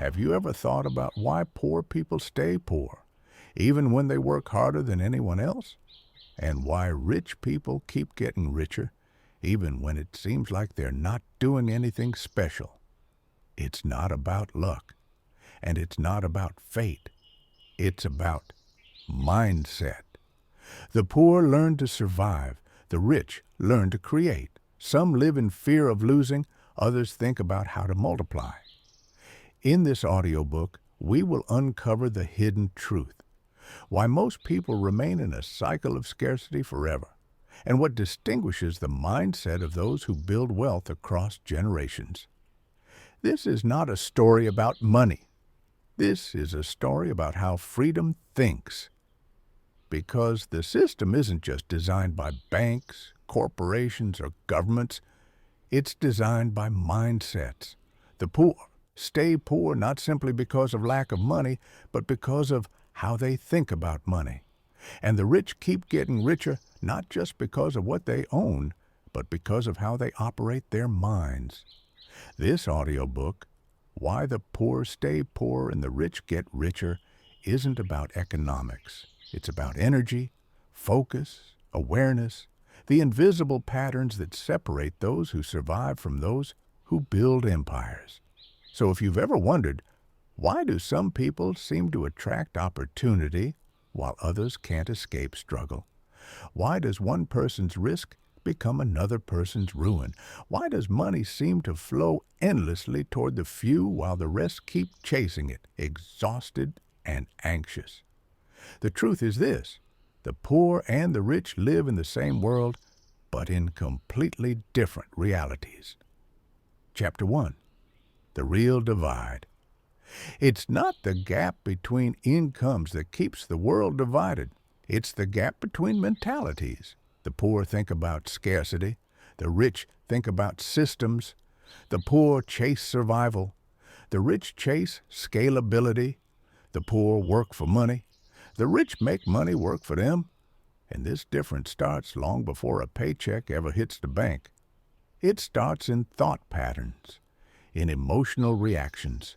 Have you ever thought about why poor people stay poor, even when they work harder than anyone else? And why rich people keep getting richer, even when it seems like they're not doing anything special? It's not about luck, and it's not about fate. It's about mindset. The poor learn to survive. The rich learn to create. Some live in fear of losing. Others think about how to multiply. In this audiobook, we will uncover the hidden truth, why most people remain in a cycle of scarcity forever, and what distinguishes the mindset of those who build wealth across generations. This is not a story about money. This is a story about how freedom thinks. Because the system isn't just designed by banks, corporations, or governments. It's designed by mindsets. The poor stay poor not simply because of lack of money, but because of how they think about money. And the rich keep getting richer not just because of what they own, but because of how they operate their minds. This audiobook, Why the Poor Stay Poor and the Rich Get Richer, isn't about economics. It's about energy, focus, awareness, the invisible patterns that separate those who survive from those who build empires. So if you've ever wondered, why do some people seem to attract opportunity while others can't escape struggle? Why does one person's risk become another person's ruin? Why does money seem to flow endlessly toward the few while the rest keep chasing it, exhausted and anxious? The truth is this: the poor and the rich live in the same world, but in completely different realities. Chapter 1. The Real Divide. It's not the gap between incomes that keeps the world divided. It's the gap between mentalities. The poor think about scarcity. The rich think about systems. The poor chase survival. The rich chase scalability. The poor work for money. The rich make money work for them. And this difference starts long before a paycheck ever hits the bank. It starts in thought patterns, in emotional reactions,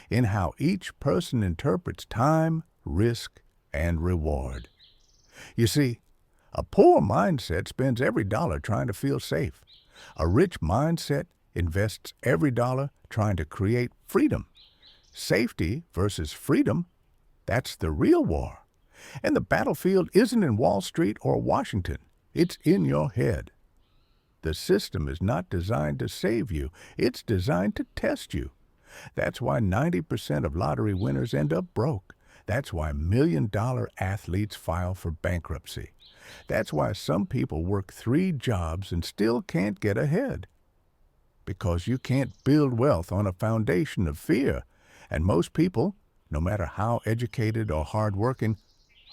in how each person interprets time, risk, and reward. You see, a poor mindset spends every dollar trying to feel safe. A rich mindset invests every dollar trying to create freedom. Safety versus freedom, that's the real war. And the battlefield isn't in Wall Street or Washington. It's in your head. The system is not designed to save you. It's designed to test you. That's why 90% of lottery winners end up broke. That's why million-dollar athletes file for bankruptcy. That's why some people work 3 jobs and still can't get ahead. Because you can't build wealth on a foundation of fear. And most people, no matter how educated or hardworking,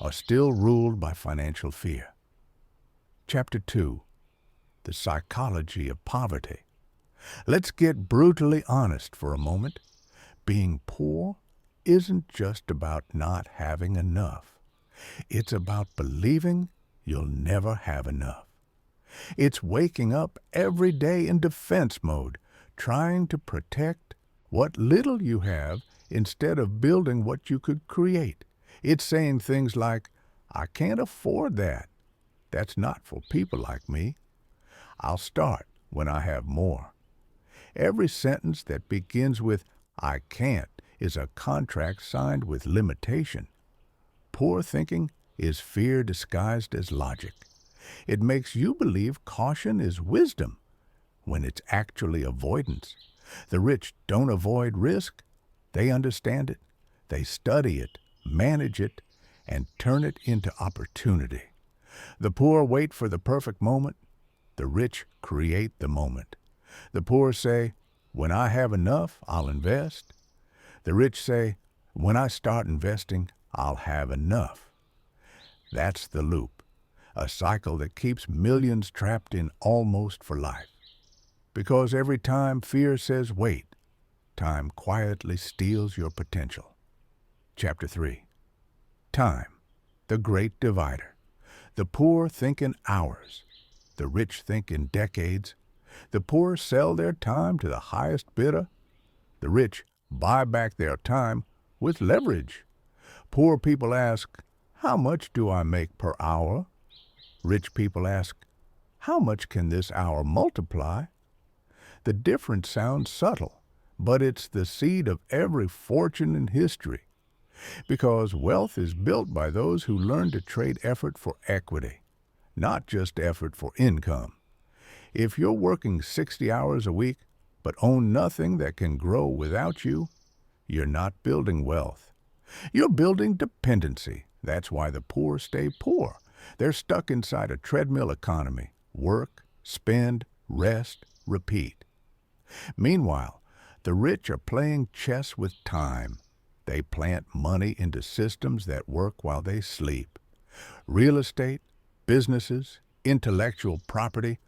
are still ruled by financial fear. Chapter 2. The Psychology of Poverty. Let's get brutally honest for a moment. Being poor isn't just about not having enough. It's about believing you'll never have enough. It's waking up every day in defense mode, trying to protect what little you have instead of building what you could create. It's saying things like, I can't afford that. That's not for people like me. I'll start when I have more. Every sentence that begins with I can't is a contract signed with limitation. Poor thinking is fear disguised as logic. It makes you believe caution is wisdom when it's actually avoidance. The rich don't avoid risk. They understand it. They study it, manage it, and turn it into opportunity. The poor wait for the perfect moment. The rich create the moment. The poor say, when I have enough, I'll invest. The rich say, when I start investing, I'll have enough. That's the loop, a cycle that keeps millions trapped in almost for life. Because every time fear says wait, time quietly steals your potential. Chapter 3. Time, the great divider. The poor think in hours. The rich think in decades. The poor sell their time to the highest bidder. The rich buy back their time with leverage. Poor people ask, "How much do I make per hour?" Rich people ask, "How much can this hour multiply?" The difference sounds subtle, but it's the seed of every fortune in history, because wealth is built by those who learn to trade effort for equity, not just effort for income. If you're working 60 hours a week but own nothing that can grow without you, you're not building wealth. You're building dependency. That's why the poor stay poor. They're stuck inside a treadmill economy. Work, spend, rest, repeat. Meanwhile, the rich are playing chess with time. They plant money into systems that work while they sleep. Real estate, businesses, intellectual property,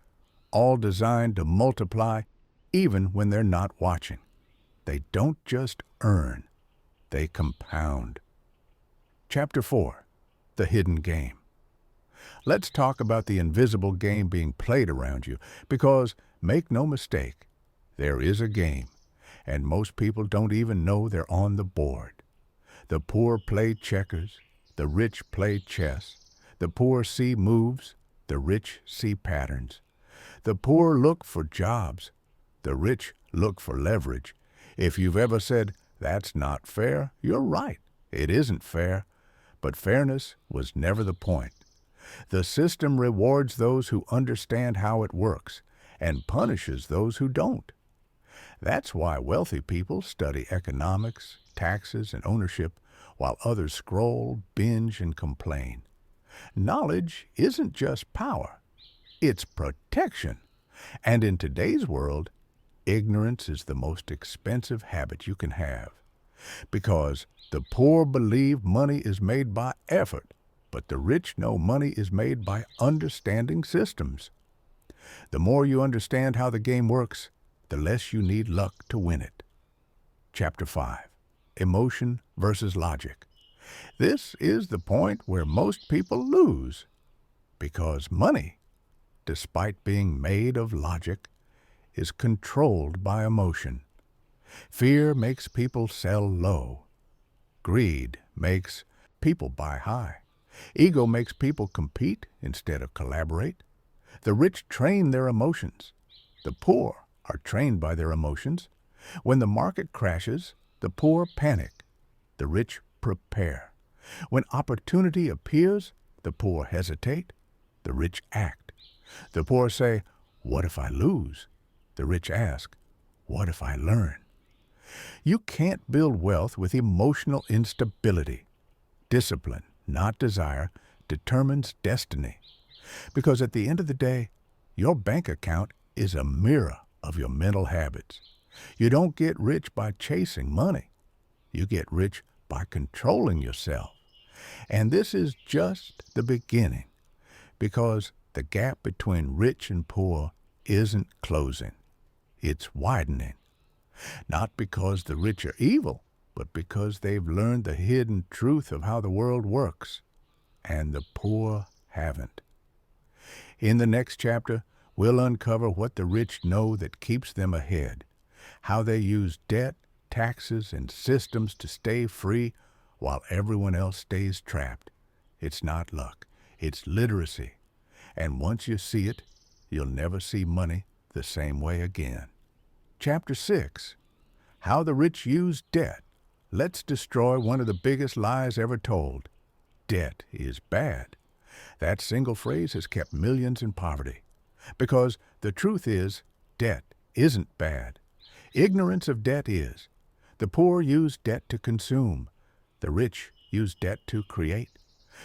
all designed to multiply even when they're not watching. They don't just earn, they compound. Chapter 4. The Hidden Game. Let's talk about the invisible game being played around you, because, make no mistake, there is a game, and most people don't even know they're on the board. The poor play checkers, the rich play chess. The poor see moves, the rich see patterns. The poor look for jobs, the rich look for leverage. If you've ever said, "That's not fair," you're right. It isn't fair, but fairness was never the point. The system rewards those who understand how it works and punishes those who don't. That's why wealthy people study economics, taxes, and ownership, while others scroll, binge, and complain. Knowledge isn't just power, it's protection. And in today's world, ignorance is the most expensive habit you can have. Because the poor believe money is made by effort, but the rich know money is made by understanding systems. The more you understand how the game works, the less you need luck to win it. Chapter 5. Emotion versus Logic. This is the point where most people lose, because money, despite being made of logic, is controlled by emotion. Fear makes people sell low. Greed makes people buy high. Ego makes people compete instead of collaborate. The rich train their emotions. The poor are trained by their emotions. When the market crashes, the poor panic. The rich prepare. When opportunity appears, the poor hesitate. The rich act. The poor say, "What if I lose?" The rich ask, "What if I learn?" You can't build wealth with emotional instability. Discipline, not desire, determines destiny. Because at the end of the day, your bank account is a mirror of your mental habits. You don't get rich by chasing money. You get rich by controlling yourself. And this is just the beginning, because the gap between rich and poor isn't closing. It's widening. Not because the rich are evil, but because they've learned the hidden truth of how the world works, and the poor haven't. In the next chapter, we'll uncover what the rich know that keeps them ahead, how they use debt, taxes, and systems to stay free while everyone else stays trapped. It's not luck, it's literacy. And once you see it, you'll never see money the same way again. Chapter 6. How the Rich Use Debt. Let's destroy one of the biggest lies ever told. Debt is bad. That single phrase has kept millions in poverty. Because the truth is, debt isn't bad. Ignorance of debt is. The poor use debt to consume. The rich use debt to create.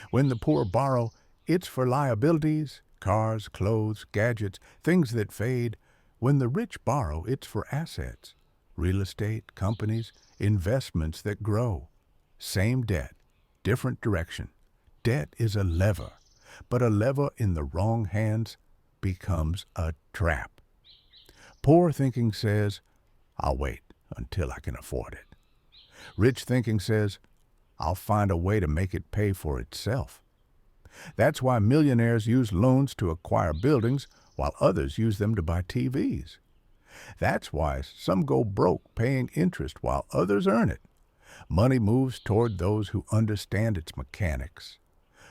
When the poor borrow, it's for liabilities, cars, clothes, gadgets, things that fade. When the rich borrow, it's for assets, real estate, companies, investments that grow. Same debt, different direction. Debt is a lever, but a lever in the wrong hands becomes a trap. Poor thinking says, "I'll wait until I can afford it." Rich thinking says, "I'll find a way to make it pay for itself." That's why millionaires use loans to acquire buildings while others use them to buy TVs. That's why some go broke paying interest while others earn it. Money moves toward those who understand its mechanics.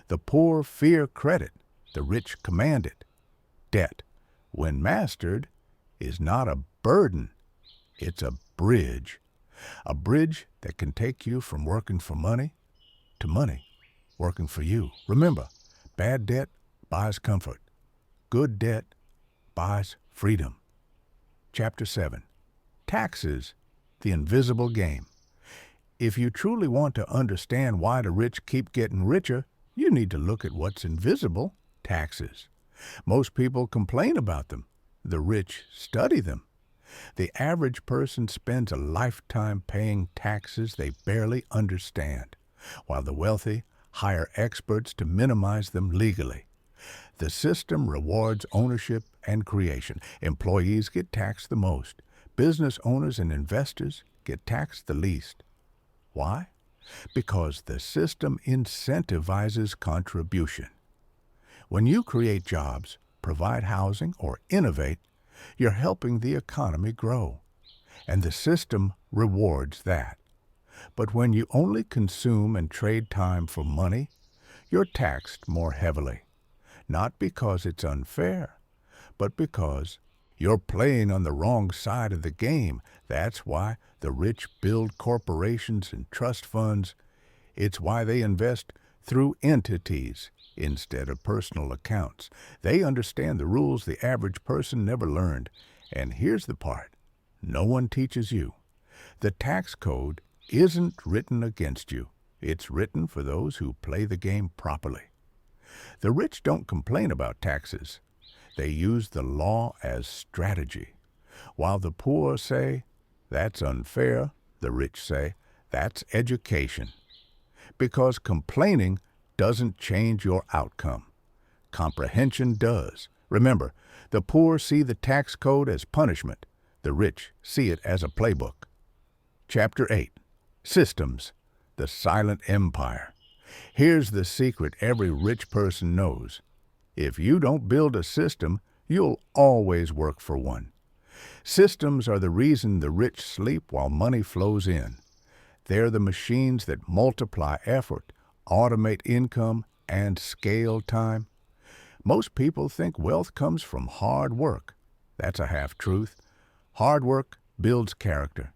The poor fear credit, the rich command it. Debt, when mastered, is not a burden, it's a bridge. A bridge that can take you from working for money to money working for you. Remember, bad debt buys comfort. Good debt buys freedom. Chapter 7. Taxes, the invisible game. If you truly want to understand why the rich keep getting richer, you need to look at what's invisible, taxes. Most people complain about them. The rich study them. The average person spends a lifetime paying taxes they barely understand, while the wealthy hire experts to minimize them legally. The system rewards ownership and creation. Employees get taxed the most. Business owners and investors get taxed the least. Why? Because the system incentivizes contribution. When you create jobs, provide housing, or innovate, you're helping the economy grow, and the system rewards that. But when you only consume and trade time for money, you're taxed more heavily, not because it's unfair, but because you're playing on the wrong side of the game. That's why the rich build corporations and trust funds. It's why they invest through entities instead of personal accounts. They understand the rules the average person never learned. And here's the part no one teaches you. The tax code isn't written against you. It's written for those who play the game properly. The rich don't complain about taxes. They use the law as strategy. While the poor say, that's unfair, the rich say, that's education. Because complaining doesn't change your outcome. Comprehension does. Remember, the poor see the tax code as punishment. The rich see it as a playbook. Chapter 8. Systems, the silent empire. Here's the secret every rich person knows. If you don't build a system, you'll always work for one. Systems are the reason the rich sleep while money flows in. They're the machines that multiply effort, automate income, and scale time. Most people think wealth comes from hard work. That's a half-truth. Hard work builds character.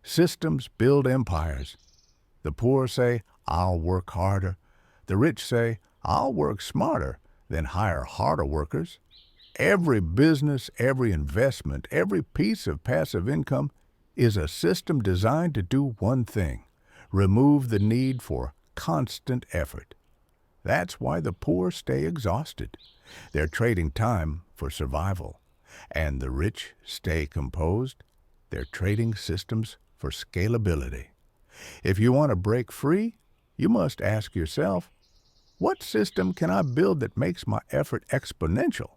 Systems build empires. The poor say, I'll work harder. The rich say, I'll work smarter, then hire harder workers. Every business, every investment, every piece of passive income is a system designed to do one thing: remove the need for constant effort. That's why the poor stay exhausted. They're trading time for survival. And the rich stay composed. They're trading systems for scalability. If you want to break free, you must ask yourself, what system can I build that makes my effort exponential?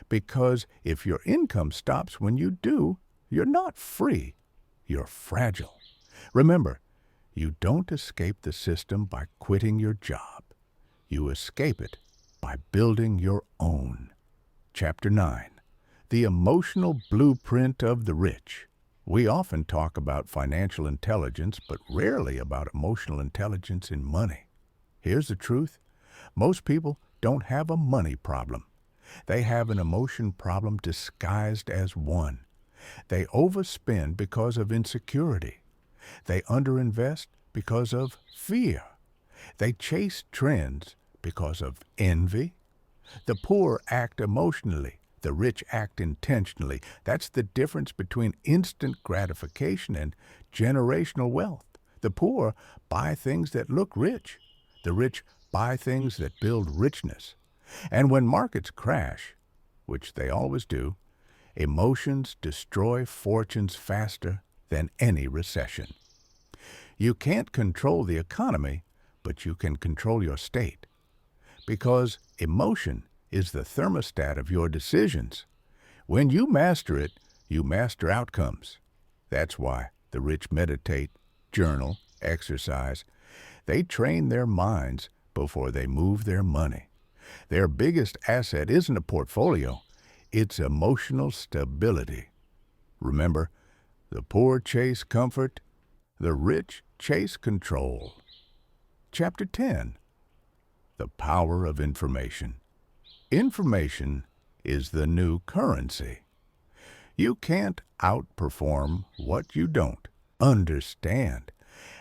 Because if your income stops when you do, you're not free. You're fragile. Remember, you don't escape the system by quitting your job. You escape it by building your own. Chapter 9. The emotional blueprint of the rich. We often talk about financial intelligence, but rarely about emotional intelligence in money. Here's the truth. Most people don't have a money problem. They have an emotion problem disguised as one. They overspend because of insecurity. They underinvest because of fear. They chase trends because of envy. The poor act emotionally. The rich act intentionally. That's the difference between instant gratification and generational wealth. The poor buy things that look rich. The rich buy things that build richness. And when markets crash, which they always do, emotions destroy fortunes faster than any recession. You can't control the economy, but you can control your state. Because emotion is the thermostat of your decisions. When you master it, you master outcomes. That's why the rich meditate, journal, exercise. They train their minds before they move their money. Their biggest asset isn't a portfolio, it's emotional stability. Remember, the poor chase comfort, the rich chase control. Chapter 10. The Power of Information. Information is the new currency. You can't outperform what you don't understand.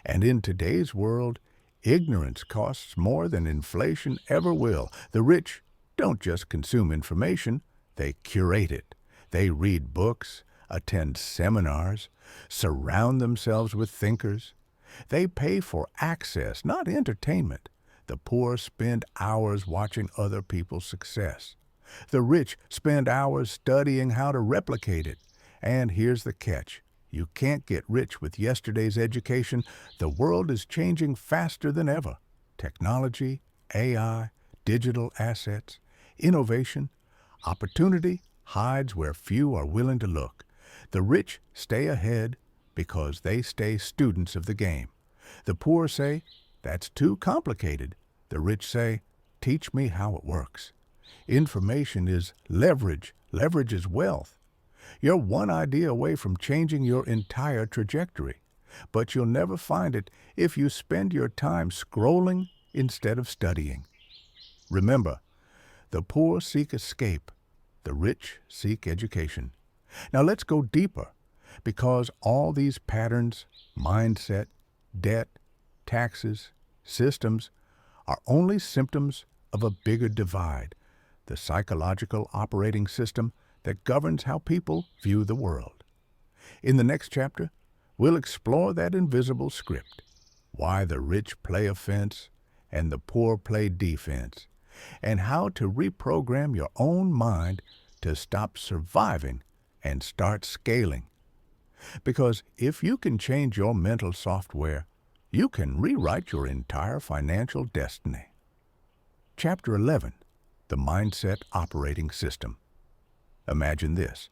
And in today's world, ignorance costs more than inflation ever will. The rich don't just consume information, they curate it. They read books, attend seminars, surround themselves with thinkers. They pay for access, not entertainment. The poor spend hours watching other people's success. The rich spend hours studying how to replicate it. And here's the catch. You can't get rich with yesterday's education. The world is changing faster than ever. Technology, AI, digital assets, innovation, opportunity hides where few are willing to look. The rich stay ahead because they stay students of the game. The poor say, that's too complicated. The rich say, teach me how it works. Information is leverage. Leverage is wealth. You're one idea away from changing your entire trajectory, but you'll never find it if you spend your time scrolling instead of studying. Remember, the poor seek escape. The rich seek education. Now let's go deeper, because all these patterns, mindset, debt, taxes, systems, are only symptoms of a bigger divide, the psychological operating system that governs how people view the world. In the next chapter, we'll explore that invisible script, why the rich play offense and the poor play defense, and how to reprogram your own mind to stop surviving and start scaling. Because if you can change your mental software, you can rewrite your entire financial destiny. Chapter 11. The Mindset Operating System. Imagine this.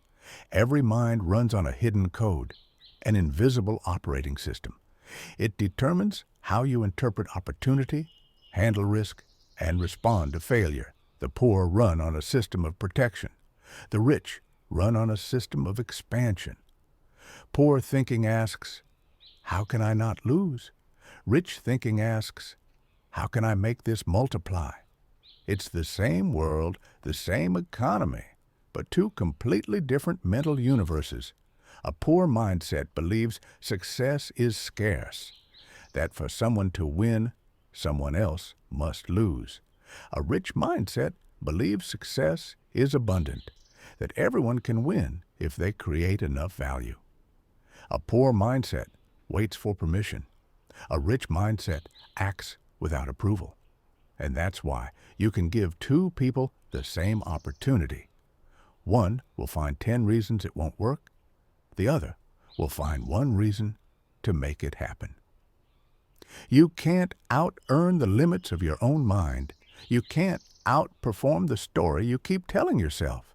Every mind runs on a hidden code, an invisible operating system. It determines how you interpret opportunity, handle risk, and respond to failure. The poor run on a system of protection. The rich run on a system of expansion. Poor thinking asks, how can I not lose? Rich thinking asks, how can I make this multiply? It's the same world, the same economy, but two completely different mental universes. A poor mindset believes success is scarce, that for someone to win, someone else must lose. A rich mindset believes success is abundant, that everyone can win if they create enough value. A poor mindset waits for permission. A rich mindset acts without approval. And that's why you can give two people the same opportunity. One will find 10 reasons it won't work. The other will find one reason to make it happen. You can't out-earn the limits of your own mind. You can't outperform the story you keep telling yourself.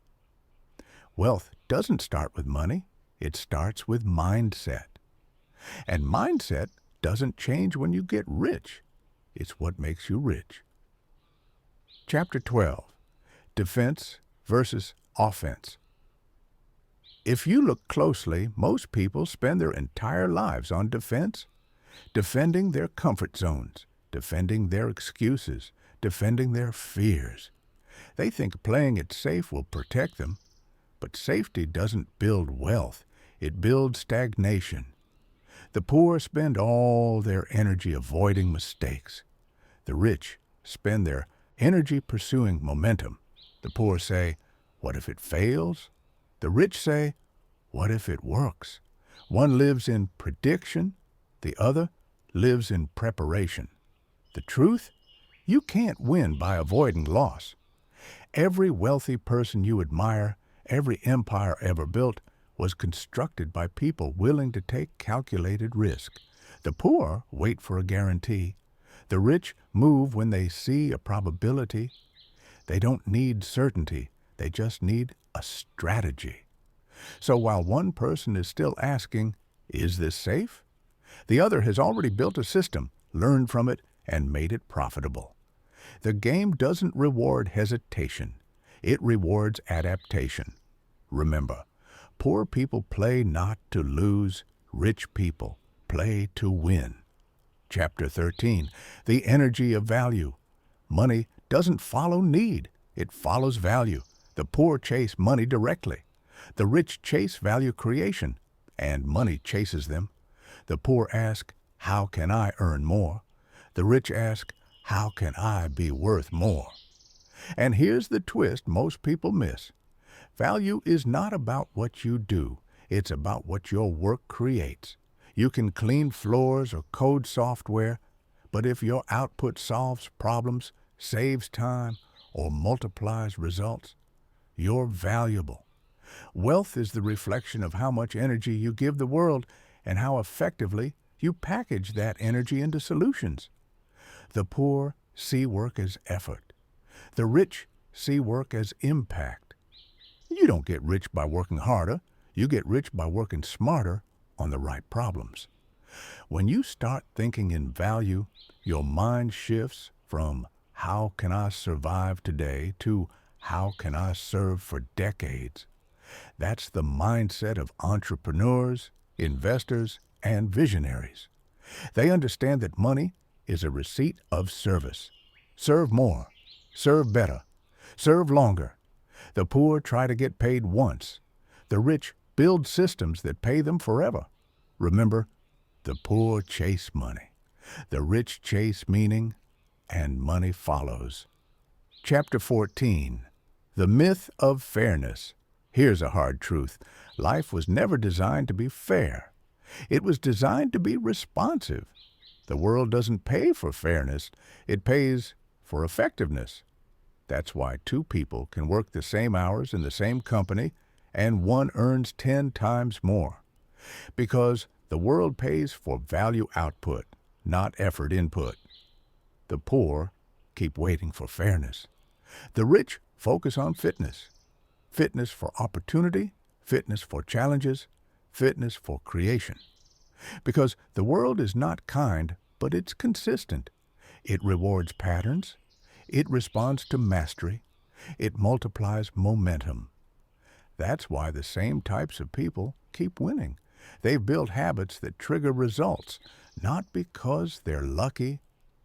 Wealth doesn't start with money. It starts with mindset. And mindset doesn't change when you get rich. It's what makes you rich. Chapter 12. Defense versus offense. If you look closely, most people spend their entire lives on defense, defending their comfort zones, defending their excuses, defending their fears. They think playing it safe will protect them, but safety doesn't build wealth. It builds stagnation. The poor spend all their energy avoiding mistakes. The rich spend their energy pursuing momentum. The poor say, what if it fails? The rich say, what if it works? One lives in prediction, the other lives in preparation. The truth? You can't win by avoiding loss. Every wealthy person you admire, every empire ever built, was constructed by people willing to take calculated risk. The poor wait for a guarantee. The rich move when they see a probability. They don't need certainty. They just need a strategy. So while one person is still asking, is this safe? The other has already built a system, learned from it, and made it profitable. The game doesn't reward hesitation. It rewards adaptation. Remember, Poor people play not to lose. Rich people play to win. Chapter 13, The Energy of Value. Money doesn't follow need. It follows value. The poor chase money directly. The rich chase value creation, and money chases them. The poor ask, how can I earn more? The rich ask, how can I be worth more? And here's the twist most people miss. Value is not about what you do. It's about what your work creates. You can clean floors or code software, but if your output solves problems, saves time, or multiplies results, you're valuable. Wealth is the reflection of how much energy you give the world and how effectively you package that energy into solutions. The poor see work as effort. The rich see work as impact. You don't get rich by working harder. You get rich by working smarter on the right problems. When you start thinking in value, your mind shifts from how can I survive today to how can I serve for decades. That's the mindset of entrepreneurs, investors, and visionaries. They understand that money is a receipt of service. Serve more, serve better, serve longer. The poor try to get paid once. The rich build systems that pay them forever. Remember, the poor chase money. The rich chase meaning, and money follows. Chapter 14, The Myth of Fairness. Here's a hard truth. Life was never designed to be fair. It was designed to be responsive. The world doesn't pay for fairness. It pays for effectiveness. That's why two people can work the same hours in the same company and one earns 10 times more. Because the world pays for value output, not effort input. The poor keep waiting for fairness. The rich focus on fitness. Fitness for opportunity, fitness for challenges, fitness for creation. Because the world is not kind, but it's consistent. It rewards patterns. It responds to mastery. It multiplies momentum. That's why the same types of people keep winning. They've built habits that trigger results, not because they're lucky,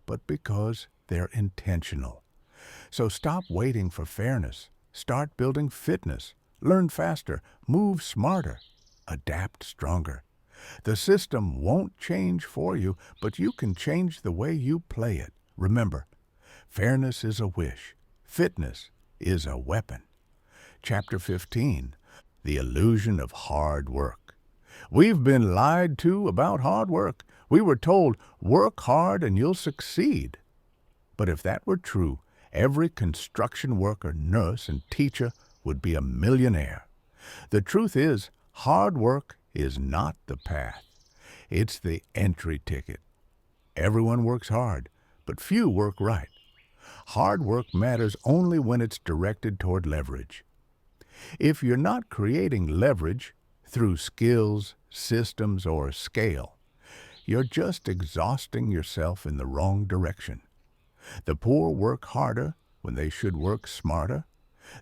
but because they're intentional. So stop waiting for fairness. Start building fitness. Learn faster. Move smarter. Adapt stronger. The system won't change for you, but you can change the way you play it. Remember, fairness is a wish. Fitness is a weapon. Chapter 15, The Illusion of Hard Work. We've been lied to about hard work. We were told, work hard and you'll succeed. But if that were true, every construction worker, nurse, and teacher would be a millionaire. The truth is, hard work is not the path. It's the entry ticket. Everyone works hard, but few work right. Hard work matters only when it's directed toward leverage. If you're not creating leverage through skills, systems, or scale, you're just exhausting yourself in the wrong direction. The poor work harder when they should work smarter.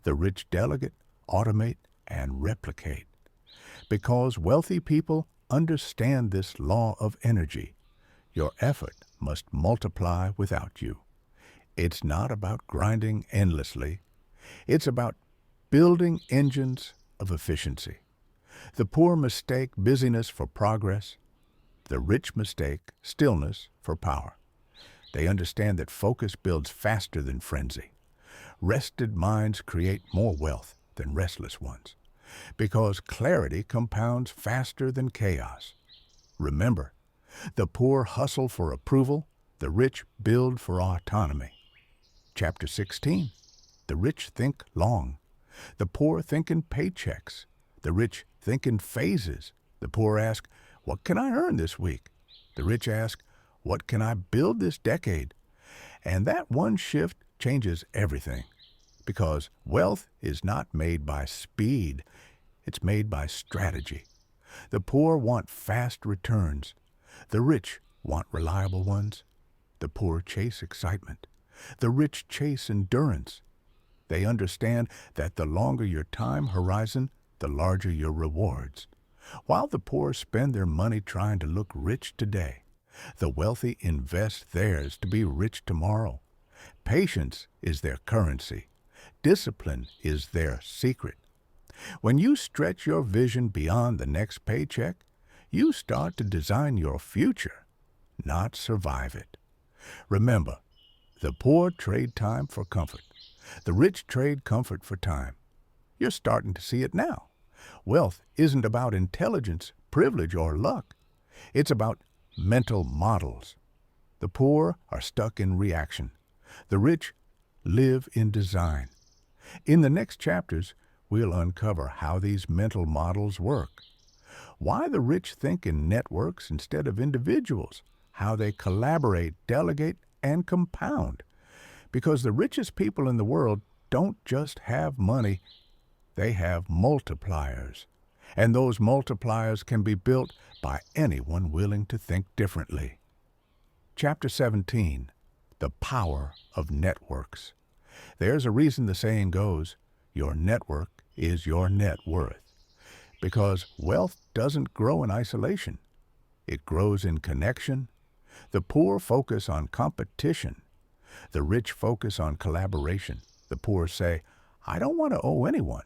The rich delegate, automate, and replicate. Because wealthy people understand this law of energy, your effort must multiply without you. It's not about grinding endlessly. It's about building engines of efficiency. The poor mistake busyness for progress. The rich mistake stillness for power. They understand that focus builds faster than frenzy. Rested minds create more wealth than restless ones, because clarity compounds faster than chaos. Remember, the poor hustle for approval, the rich build for autonomy. Chapter 16, The Rich Think Long. The poor think in paychecks. The rich think in phases. The poor ask, what can I earn this week? The rich ask, what can I build this decade? And that one shift changes everything. Because wealth is not made by speed. It's made by strategy. The poor want fast returns. The rich want reliable ones. The poor chase excitement. The rich chase endurance. They understand that the longer your time horizon, the larger your rewards. While the poor spend their money trying to look rich today, the wealthy invest theirs to be rich tomorrow. Patience is their currency. Discipline is their secret. When you stretch your vision beyond the next paycheck, you start to design your future, not survive it. Remember, the poor trade time for comfort. The rich trade comfort for time. You're starting to see it now. Wealth isn't about intelligence, privilege, or luck. It's about mental models. The poor are stuck in reaction. The rich live in design. In the next chapters, we'll uncover how these mental models work, why the rich think in networks instead of individuals, how they collaborate, delegate, and compound. Because the richest people in the world don't just have money, they have multipliers. And those multipliers can be built by anyone willing to think differently. Chapter 17, The Power of Networks. There's a reason the saying goes, your network is your net worth. Because wealth doesn't grow in isolation. It grows in connection. The poor focus on competition. The rich focus on collaboration. The poor say, I don't want to owe anyone.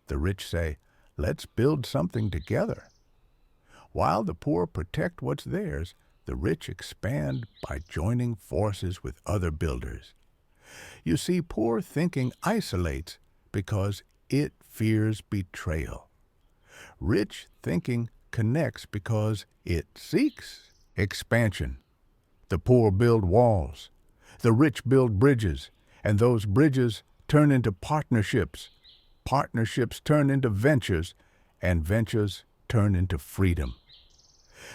The rich say, let's build something together. While the poor protect what's theirs, the rich expand by joining forces with other builders. You see, poor thinking isolates because it fears betrayal. Rich thinking connects because it seeks expansion. The poor build walls. The rich build bridges, and those bridges turn into partnerships. Partnerships turn into ventures, and ventures turn into freedom.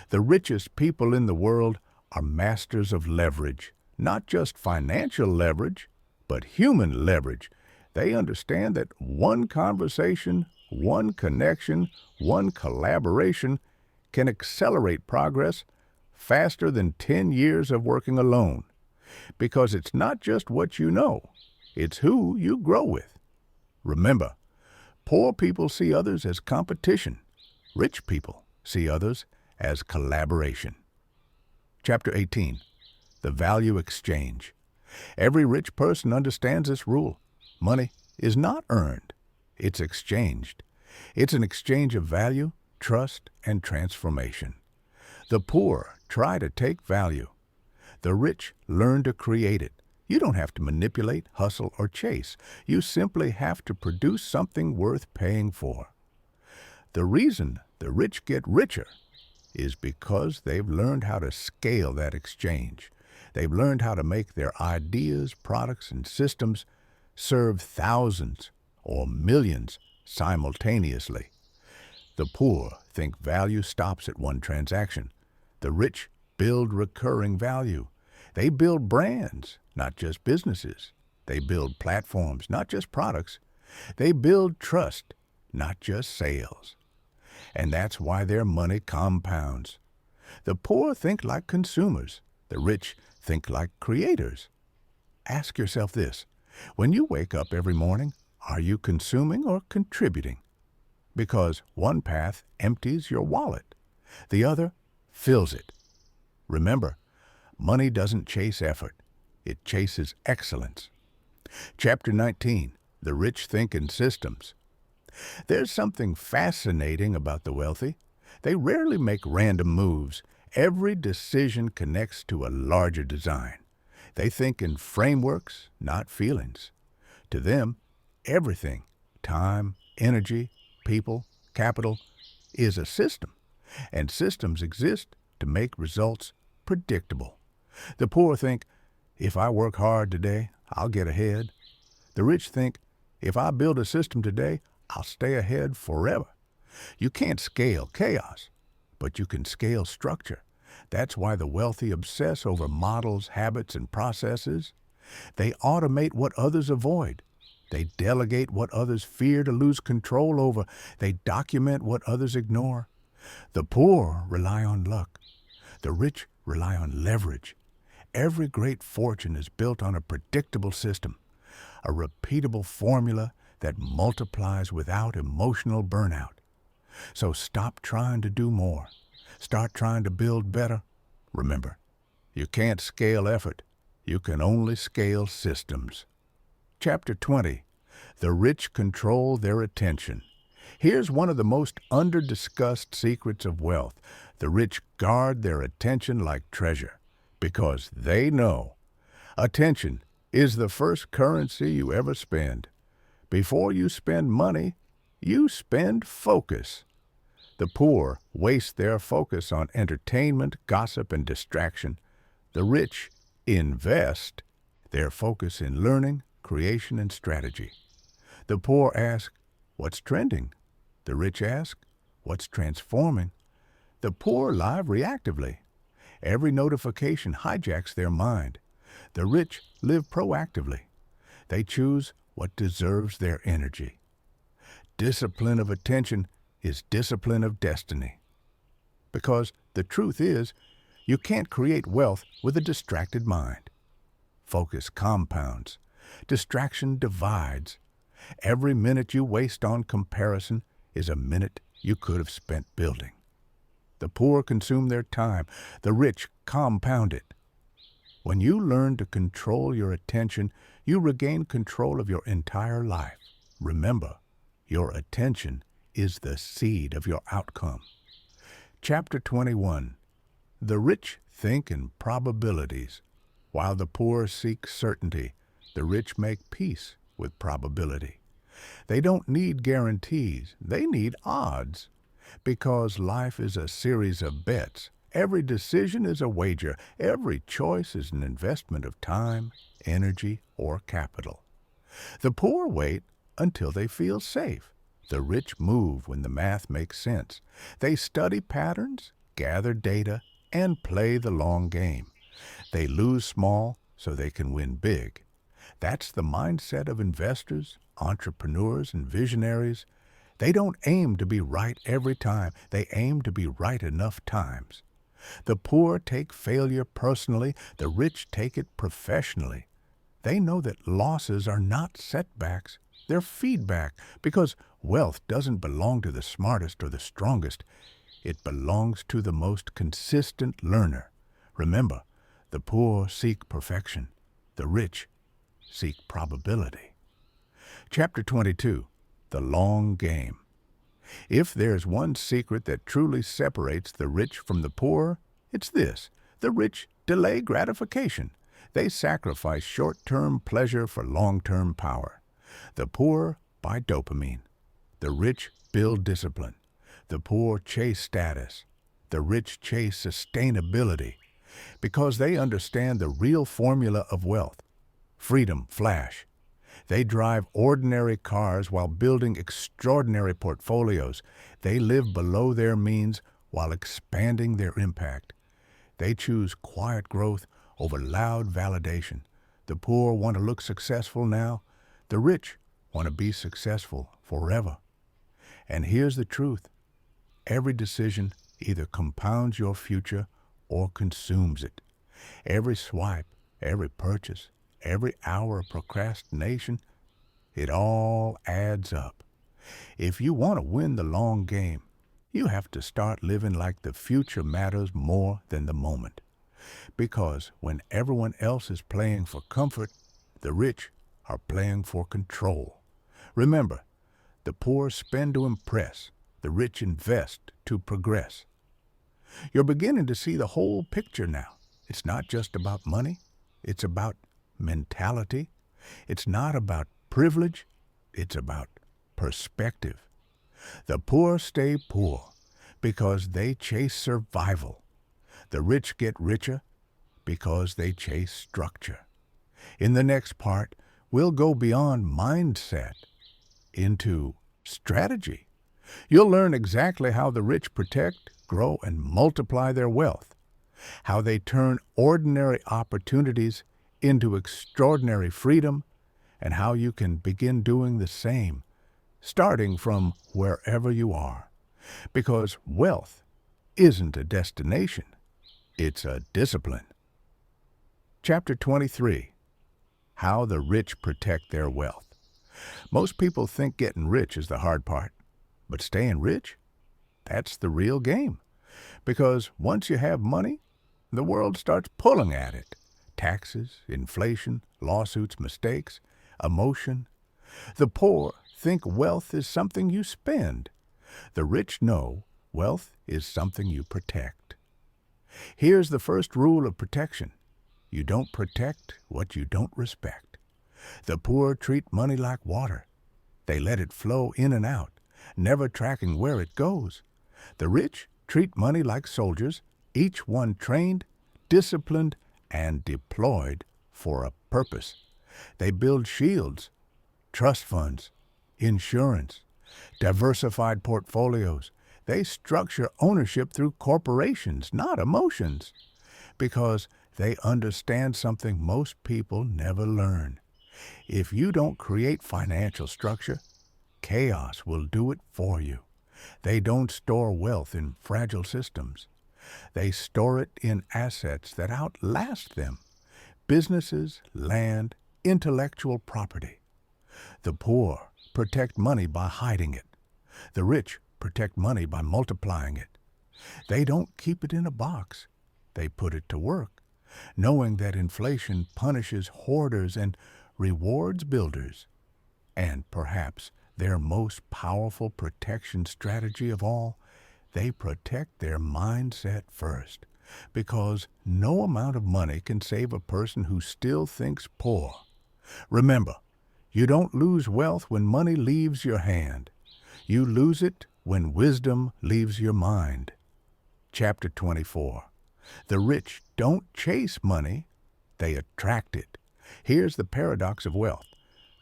The richest people in the world are masters of leverage, not just financial leverage, but human leverage. They understand that one conversation, one connection, one collaboration can accelerate progress faster than 10 years of working alone. Because it's not just what you know, it's who you grow with. Remember, poor people see others as competition. Rich people see others as collaboration. Chapter 18, The Value Exchange. Every rich person understands this rule. Money is not earned, it's exchanged. It's an exchange of value, trust, and transformation. The poor try to take value. The rich learn to create it. You don't have to manipulate, hustle, or chase. You simply have to produce something worth paying for. The reason the rich get richer is because they've learned how to scale that exchange. They've learned how to make their ideas, products, and systems serve thousands or millions simultaneously. The poor think value stops at one transaction. The rich build recurring value. They build brands, not just businesses. They build platforms, not just products. They build trust, not just sales. And that's why their money compounds. The poor think like consumers. The rich think like creators. Ask yourself this. When you wake up every morning, are you consuming or contributing? Because one path empties your wallet. The other fills it. Remember, money doesn't chase effort. It chases excellence. Chapter 19, The Rich Think in Systems. There's something fascinating about the wealthy. They rarely make random moves. Every decision connects to a larger design. They think in frameworks, not feelings. To them, everything, time, energy, people, capital, is a system. And systems exist to make results predictable. The poor think, if I work hard today, I'll get ahead. The rich think, if I build a system today, I'll stay ahead forever. You can't scale chaos, but you can scale structure. That's why the wealthy obsess over models, habits, and processes. They automate what others avoid. They delegate what others fear to lose control over. They document what others ignore. The poor rely on luck. The rich rely on leverage. Every great fortune is built on a predictable system, a repeatable formula that multiplies without emotional burnout. So stop trying to do more. Start trying to build better. Remember, you can't scale effort. You can only scale systems. Chapter 20. The rich control their attention. Here's one of the most under-discussed secrets of wealth. The rich guard their attention like treasure because they know attention is the first currency you ever spend. Before you spend money, you spend focus. The poor waste their focus on entertainment, gossip, and distraction. The rich invest their focus in learning, creation, and strategy. The poor ask, "What's trending?" The rich ask, "What's transforming?" The poor live reactively. Every notification hijacks their mind. The rich live proactively. They choose what deserves their energy. Discipline of attention is discipline of destiny. Because the truth is, you can't create wealth with a distracted mind. Focus compounds. Distraction divides. Every minute you waste on comparison is a minute you could have spent building. The poor consume their time. The rich compound it. When you learn to control your attention, you regain control of your entire life. Remember, your attention is the seed of your outcome. Chapter 21. The rich think in probabilities. While the poor seek certainty, the rich make peace with probability. They don't need guarantees. They need odds. Because life is a series of bets. Every decision is a wager. Every choice is an investment of time, energy, or capital. The poor wait until they feel safe. The rich move when the math makes sense. They study patterns, gather data, and play the long game. They lose small so they can win big. That's the mindset of investors, entrepreneurs, and visionaries. They don't aim to be right every time. They aim to be right enough times. The poor take failure personally. The rich take it professionally. They know that losses are not setbacks. They're feedback, because wealth doesn't belong to the smartest or the strongest. It belongs to the most consistent learner. Remember, the poor seek perfection. The rich seek probability. Chapter 22. The long game. If there's one secret that truly separates the rich from the poor, it's this. The rich delay gratification. They sacrifice short-term pleasure for long-term power. The poor buy dopamine. The rich build discipline. The poor chase status. The rich chase sustainability. Because they understand the real formula of wealth. Freedom flash. They drive ordinary cars while building extraordinary portfolios. They live below their means while expanding their impact. They choose quiet growth over loud validation. The poor want to look successful now. The rich want to be successful forever. And here's the truth. Every decision either compounds your future or consumes it. Every swipe, every purchase, every hour of procrastination, it all adds up. If you want to win the long game, you have to start living like the future matters more than the moment. Because when everyone else is playing for comfort, the rich are playing for control. Remember, the poor spend to impress, the rich invest to progress. You're beginning to see the whole picture now. It's not just about money, it's about mentality. It's not about privilege, it's about perspective. The poor stay poor because they chase survival. The rich get richer because they chase structure. In the next part, we'll go beyond mindset into strategy. You'll learn exactly how the rich protect, grow, and multiply their wealth, how they turn ordinary opportunities into extraordinary freedom, and how you can begin doing the same, starting from wherever you are. Because wealth isn't a destination, it's a discipline. Chapter 23. How the rich protect their wealth. Most people think getting rich is the hard part, but staying rich, that's the real game. Because once you have money, the world starts pulling at it. Taxes, inflation, lawsuits, mistakes, emotion. The poor think wealth is something you spend. The rich know wealth is something you protect. Here's the first rule of protection. You don't protect what you don't respect. The poor treat money like water. They let it flow in and out, never tracking where it goes. The rich treat money like soldiers, each one trained, disciplined, and deployed for a purpose. They build shields, trust funds, insurance, diversified portfolios. They structure ownership through corporations, not emotions, because they understand something most people never learn. If you don't create financial structure, chaos will do it for you. They don't store wealth in fragile systems. They store it in assets that outlast them. Businesses, land, intellectual property. The poor protect money by hiding it. The rich protect money by multiplying it. They don't keep it in a box. They put it to work, knowing that inflation punishes hoarders and rewards builders. And perhaps their most powerful protection strategy of all, they protect their mindset first, because no amount of money can save a person who still thinks poor. Remember, you don't lose wealth when money leaves your hand. You lose it when wisdom leaves your mind. Chapter 24. The rich don't chase money, they attract it. Here's the paradox of wealth.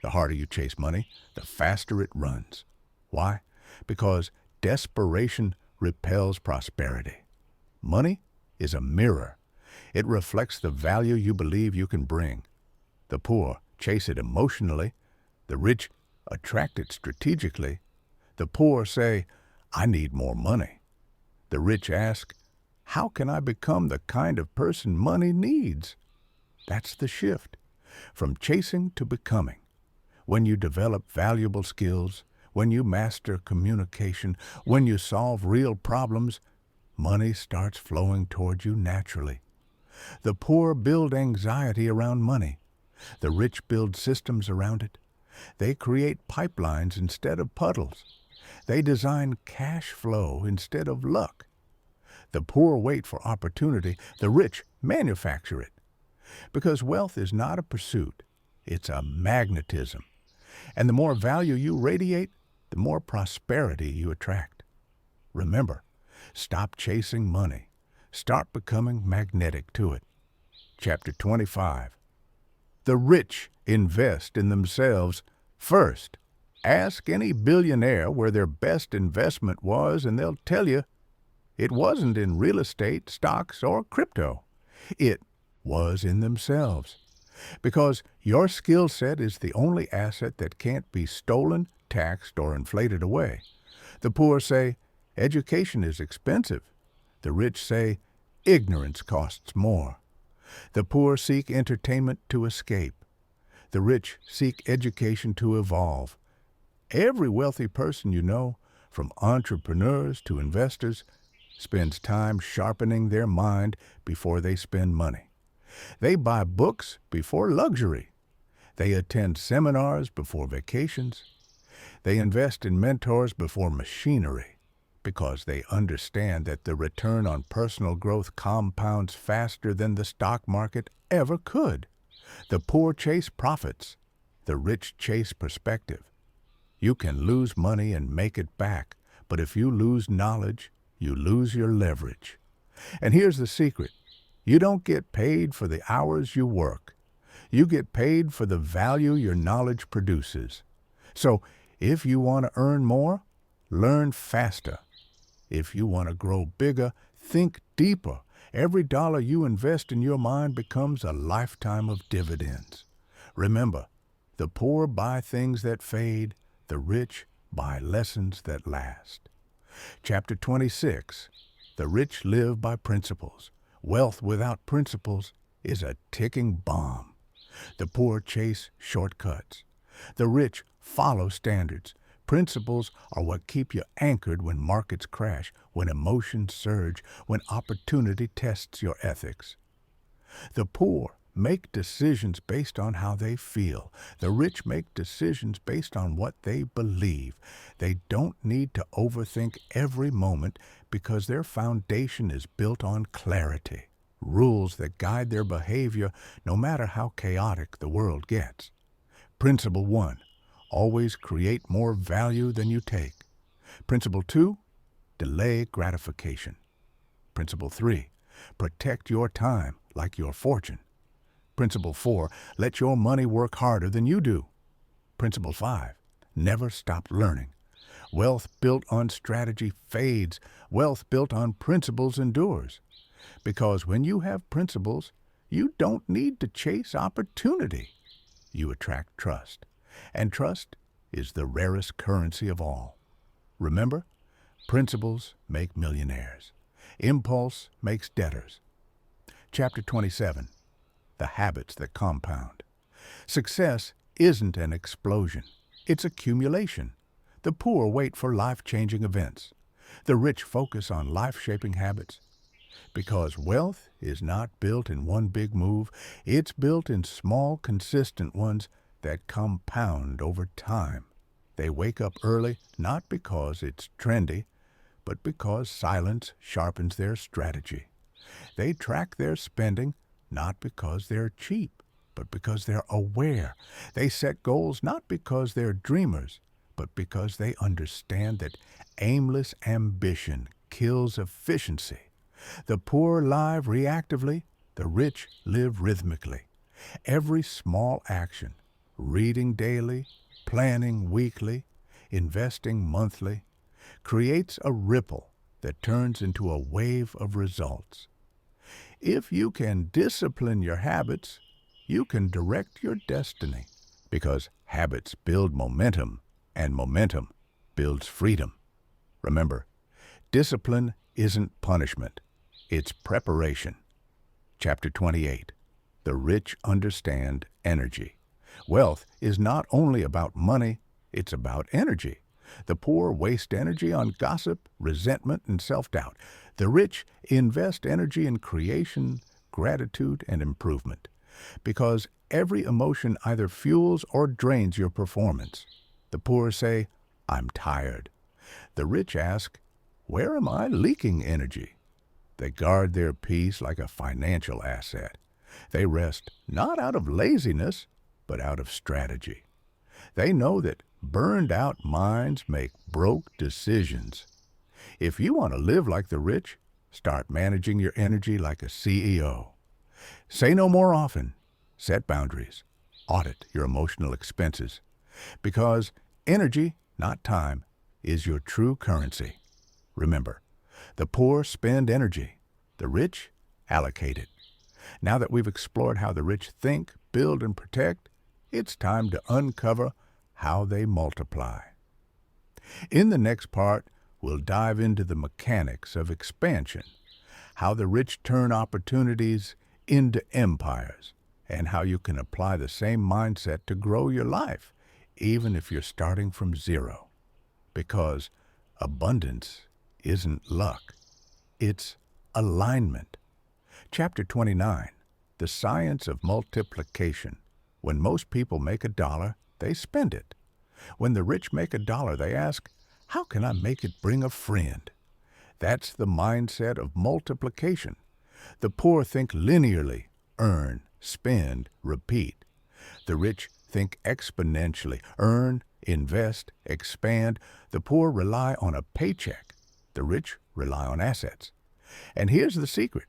The harder you chase money, the faster it runs. Why? Because desperation repels prosperity. Money is a mirror. It reflects the value you believe you can bring. The poor chase it emotionally. The rich attract it strategically. The poor say, "I need more money." The rich ask, "How can I become the kind of person money needs?" That's the shift, from chasing to becoming. When you develop valuable skills, when you master communication, when you solve real problems, money starts flowing toward you naturally. The poor build anxiety around money. The rich build systems around it. They create pipelines instead of puddles. They design cash flow instead of luck. The poor wait for opportunity. The rich manufacture it. Because wealth is not a pursuit, it's a magnetism. And the more value you radiate, the more prosperity you attract. Remember, stop chasing money. Start becoming magnetic to it. Chapter 25. The rich invest in themselves first. Ask any billionaire where their best investment was, and they'll tell you it wasn't in real estate, stocks, or crypto. It was in themselves. Because your skill set is the only asset that can't be stolen, taxed, or inflated away. The poor say, education is expensive. The rich say, ignorance costs more. The poor seek entertainment to escape. The rich seek education to evolve. Every wealthy person you know, from entrepreneurs to investors, spends time sharpening their mind before they spend money. They buy books before luxury. They attend seminars before vacations. They invest in mentors before machinery, because they understand that the return on personal growth compounds faster than the stock market ever could. The poor chase profits. The rich chase perspective. You can lose money and make it back, but if you lose knowledge, you lose your leverage. And here's the secret. You don't get paid for the hours you work. You get paid for the value your knowledge produces. So, if you want to earn more, learn faster. If you want to grow bigger, think deeper. Every dollar you invest in your mind becomes a lifetime of dividends. Remember, the poor buy things that fade, the rich buy lessons that last. Chapter 26. The rich live by principles. Wealth without principles is a ticking bomb. The poor chase shortcuts. The rich Follow standards. Principles are what keep you anchored when markets crash, when emotions surge, when opportunity tests your ethics. The poor make decisions based on how they feel. The rich make decisions based on what they believe. They don't need to overthink every moment because their foundation is built on clarity, rules that guide their behavior no matter how chaotic the world gets. Principle 1, always create more value than you take. Principle 2, delay gratification. Principle 3, protect your time like your fortune. Principle 4, let your money work harder than you do. Principle 5, never stop learning. Wealth built on strategy fades. Wealth built on principles endures. Because when you have principles, you don't need to chase opportunity. You attract trust. And trust is the rarest currency of all. Remember, principles make millionaires. Impulse makes debtors. Chapter 27, the habits that compound. Success isn't an explosion. It's accumulation. The poor wait for life-changing events. The rich focus on life-shaping habits. Because wealth is not built in one big move, it's built in small, consistent ones that compound over time. They wake up early not because it's trendy, but because silence sharpens their strategy. They track their spending not because they're cheap, but because they're aware. They set goals not because they're dreamers, but because they understand that aimless ambition kills efficiency. The poor live reactively, the rich live rhythmically. Every small action, reading daily, planning weekly, investing monthly, creates a ripple that turns into a wave of results. If you can discipline your habits, you can direct your destiny, because habits build momentum, and momentum builds freedom. Remember, discipline isn't punishment. It's preparation. Chapter 28, the rich understand energy. Wealth is not only about money, it's about energy. The poor waste energy on gossip, resentment, and self-doubt. The rich invest energy in creation, gratitude, and improvement. Because every emotion either fuels or drains your performance. The poor say, I'm tired. The rich ask, where am I leaking energy? They guard their peace like a financial asset. They rest not out of laziness, but out of strategy. They know that burned-out minds make broke decisions. If you want to live like the rich, start managing your energy like a CEO. Say no more often. Set boundaries. Audit your emotional expenses. Because energy, not time, is your true currency. Remember, the poor spend energy. The rich allocate it. Now that we've explored how the rich think, build, and protect, it's time to uncover how they multiply. In the next part, we'll dive into the mechanics of expansion, how the rich turn opportunities into empires, and how you can apply the same mindset to grow your life, even if you're starting from zero. Because abundance isn't luck, it's alignment. Chapter 29, the science of multiplication. When most people make $1, they spend it. When the rich make $1, they ask, how can I make it bring a friend? That's the mindset of multiplication. The poor think linearly, earn, spend, repeat. The rich think exponentially, earn, invest, expand. The poor rely on a paycheck. The rich rely on assets. And here's the secret.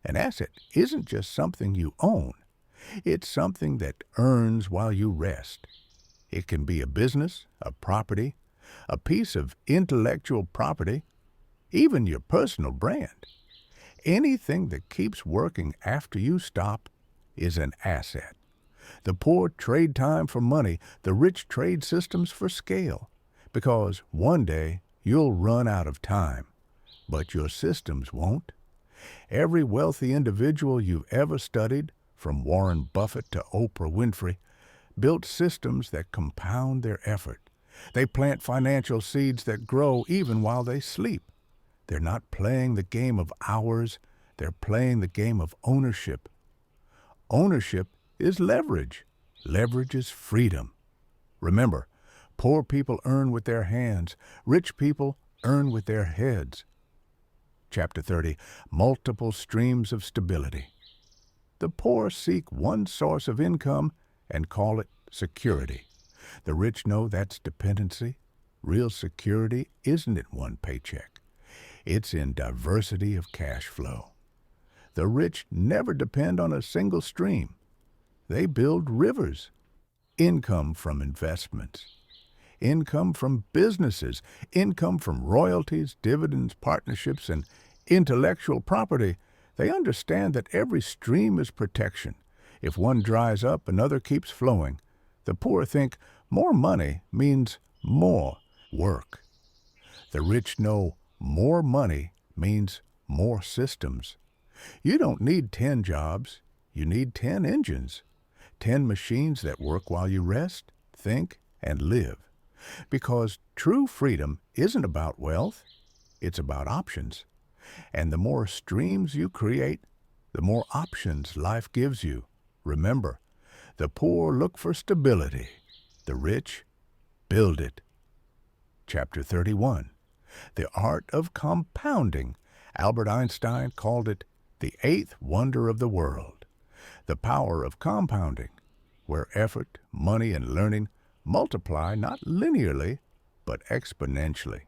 An asset isn't just something you own. It's something that earns while you rest. It can be a business, a property, a piece of intellectual property, even your personal brand. Anything that keeps working after you stop is an asset. The poor trade time for money. The rich trade systems for scale. Because one day you'll run out of time, but your systems won't. Every wealthy individual you've ever studied, from Warren Buffett to Oprah Winfrey, built systems that compound their effort. They plant financial seeds that grow even while they sleep. They're not playing the game of hours, they're playing the game of ownership. Ownership is leverage. Leverage is freedom. Remember, poor people earn with their hands, rich people earn with their heads. Chapter 30, Multiple Streams of Stability. The poor seek one source of income and call it security. The rich know that's dependency. Real security isn't in one paycheck. It's in diversity of cash flow. The rich never depend on a single stream. They build rivers. Income from investments, income from businesses, income from royalties, dividends, partnerships, and intellectual property. They understand that every stream is protection. If one dries up, another keeps flowing. The poor think more money means more work. The rich know more money means more systems. You don't need 10 jobs. You need 10 engines. 10 machines that work while you rest, think, and live. Because true freedom isn't about wealth, it's about options. And the more streams you create, the more options life gives you. Remember, the poor look for stability. The rich build it. Chapter 31. The Art of Compounding. Albert Einstein called it the eighth wonder of the world. The power of compounding, where effort, money, and learning multiply not linearly, but exponentially.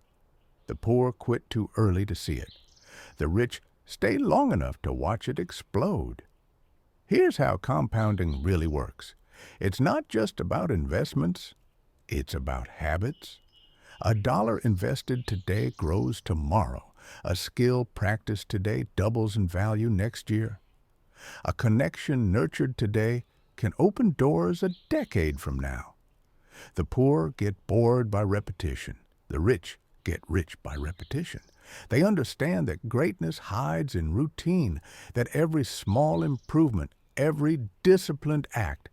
The poor quit too early to see it. The rich stay long enough to watch it explode. Here's how compounding really works. It's not just about investments, it's about habits. A dollar invested today grows tomorrow. A skill practiced today doubles in value next year. A connection nurtured today can open doors a decade from now. The poor get bored by repetition. The rich get rich by repetition. They understand that greatness hides in routine, that every small improvement, every disciplined act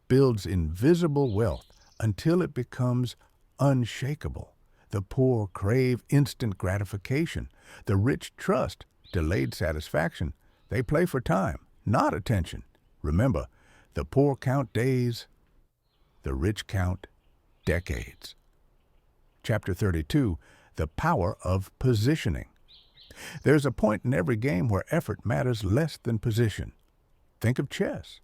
builds invisible wealth until it becomes unshakable. The poor crave instant gratification. The rich trust delayed satisfaction. They play for time, not attention. Remember, the poor count days, the rich count decades. Chapter 32, The Power of Positioning. There's a point in every game where effort matters less than position. Think of chess.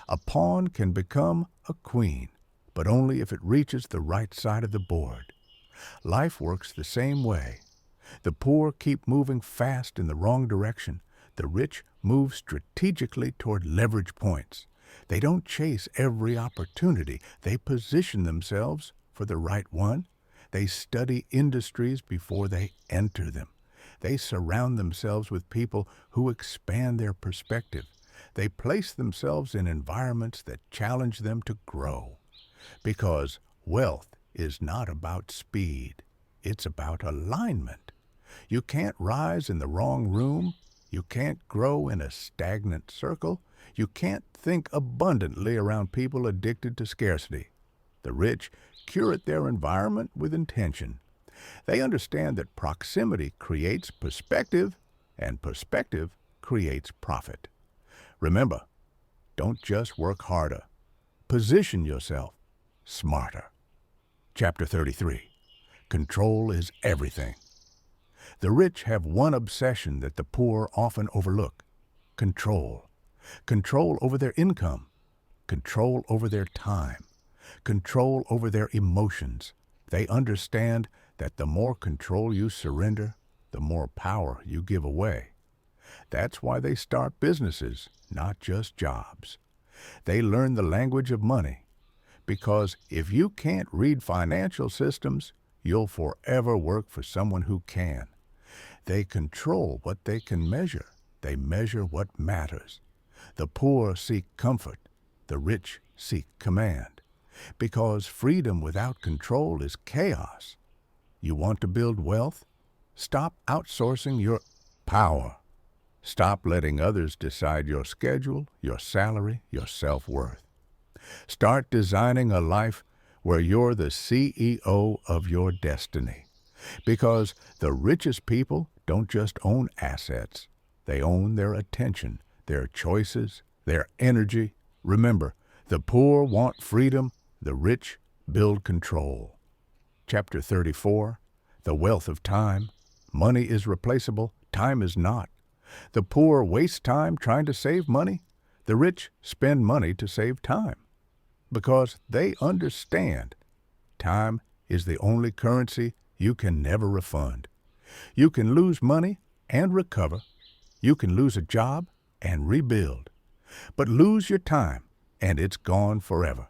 A pawn can become a queen, but only if it reaches the right side of the board. Life works the same way. The poor keep moving fast in the wrong direction. The rich move strategically toward leverage points. They don't chase every opportunity. They position themselves for the right one. They study industries before they enter them. They surround themselves with people who expand their perspective. They place themselves in environments that challenge them to grow. Because wealth is not about speed. It's about alignment. You can't rise in the wrong room. You can't grow in a stagnant circle. You can't think abundantly around people addicted to scarcity. The rich curate their environment with intention. They understand that proximity creates perspective, and perspective creates profit. Remember, don't just work harder. Position yourself smarter. Chapter 33. Control is everything. The rich have one obsession that the poor often overlook: control. Control over their income, control over their time, control over their emotions. They understand that the more control you surrender, the more power you give away. That's why they start businesses, not just jobs. They learn the language of money, because if you can't read financial systems, you'll forever work for someone who can. They control what they can measure. They measure what matters. The poor seek comfort. The rich seek command. Because freedom without control is chaos. You want to build wealth? Stop outsourcing your power. Stop letting others decide your schedule, your salary, your self-worth. Start designing a life where you're the CEO of your destiny. Because the richest people don't just own assets. They own their attention, their choices, their energy. Remember, the poor want freedom, the rich build control. Chapter 34, The Wealth of Time. Money is replaceable, time is not. The poor waste time trying to save money. The rich spend money to save time. Because they understand time is the only currency you can never refund. You can lose money and recover. You can lose a job and rebuild. But lose your time, and it's gone forever.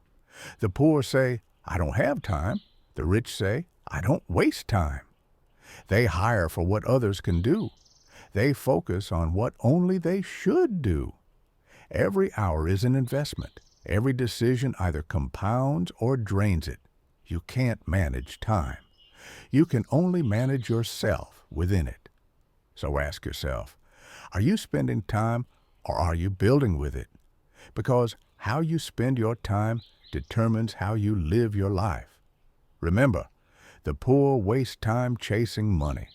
The poor say, I don't have time. The rich say, I don't waste time. They hire for what others can do. They focus on what only they should do. Every hour is an investment. Every decision either compounds or drains it. You can't manage time. You can only manage yourself within it. So ask yourself, are you spending time or are you building with it? Because how you spend your time determines how you live your life. Remember, the poor waste time chasing money.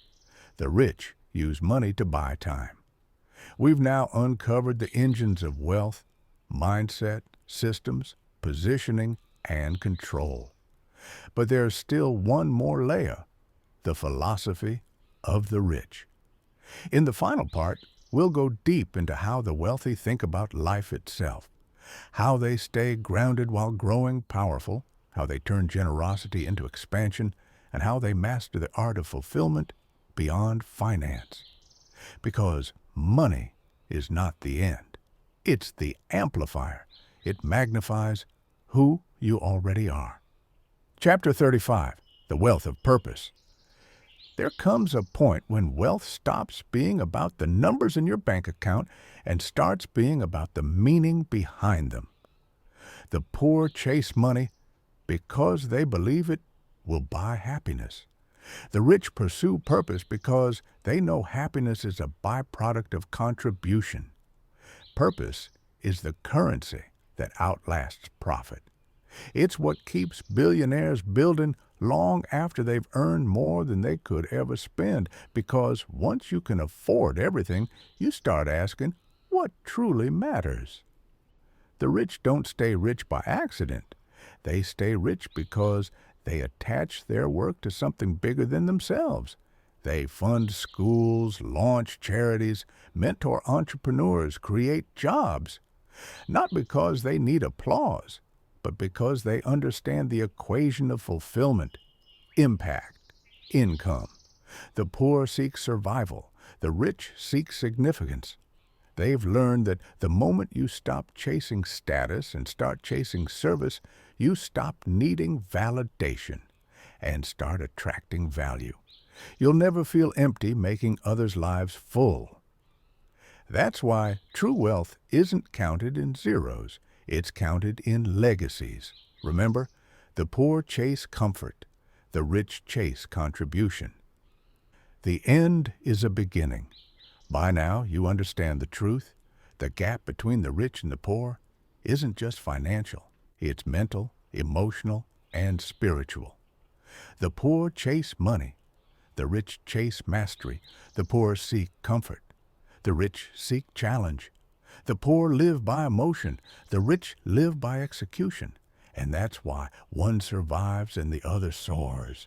The rich use money to buy time. We've now uncovered the engines of wealth, mindset, systems, positioning, and control. But there's still one more layer, the philosophy of the rich. In the final part, we'll go deep into how the wealthy think about life itself, how they stay grounded while growing powerful, how they turn generosity into expansion, and how they master the art of fulfillment beyond finance. Because money is not the end. It's the amplifier. It magnifies who you already are. Chapter 35, The Wealth of Purpose. There comes a point when wealth stops being about the numbers in your bank account and starts being about the meaning behind them. The poor chase money because they believe it will buy happiness. The rich pursue purpose because they know happiness is a byproduct of contribution. Purpose is the currency that outlasts profit. It's what keeps billionaires building long after they've earned more than they could ever spend, because once you can afford everything, you start asking, what truly matters? The rich don't stay rich by accident. They stay rich because they attach their work to something bigger than themselves. They fund schools, launch charities, mentor entrepreneurs, create jobs. Not because they need applause, but because they understand the equation of fulfillment, impact, income. The poor seek survival. The rich seek significance. They've learned that the moment you stop chasing status and start chasing service, you stop needing validation and start attracting value. You'll never feel empty making others' lives full. That's why true wealth isn't counted in zeros. It's counted in legacies. Remember, the poor chase comfort. The rich chase contribution. The end is a beginning. By now, you understand the truth. The gap between the rich and the poor isn't just financial. It's mental, emotional, and spiritual. The poor chase money. The rich chase mastery. The poor seek comfort. The rich seek challenge. The poor live by emotion. The rich live by execution. And that's why one survives and the other soars.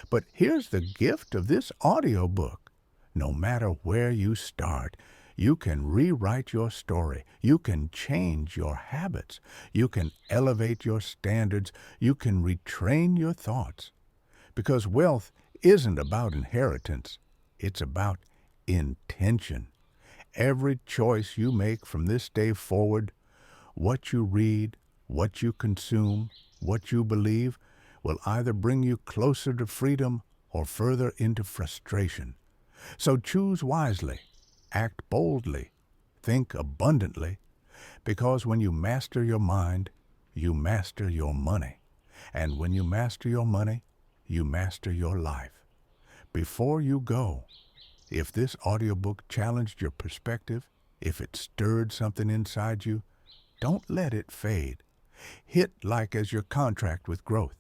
But here's the gift of this audiobook. No matter where you start, you can rewrite your story. You can change your habits. You can elevate your standards. You can retrain your thoughts. Because wealth isn't about inheritance. It's about intention. Every choice you make from this day forward, what you read, what you consume, what you believe, will either bring you closer to freedom or further into frustration. So choose wisely, act boldly, think abundantly, because when you master your mind, you master your money. And when you master your money, you master your life. Before you go, if this audiobook challenged your perspective, if it stirred something inside you, don't let it fade. Hit like as your contract with growth.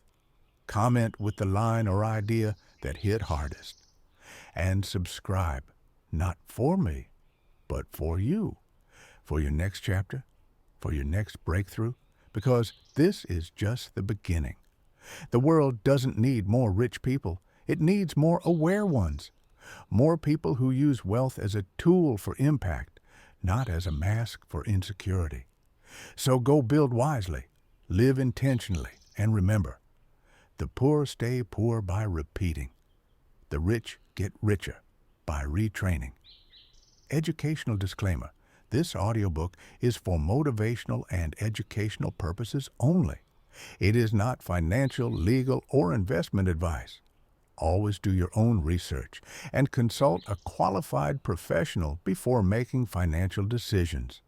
Comment with the line or idea that hit hardest. And subscribe, not for me, but for you, for your next chapter, for your next breakthrough, because this is just the beginning. The world doesn't need more rich people. It needs more aware ones. More people who use wealth as a tool for impact, not as a mask for insecurity. So go build wisely, live intentionally, and remember, the poor stay poor by repeating. The rich get richer by retraining. Educational disclaimer. This audiobook is for motivational and educational purposes only. It is not financial, legal, or investment advice. Always do your own research and consult a qualified professional before making financial decisions.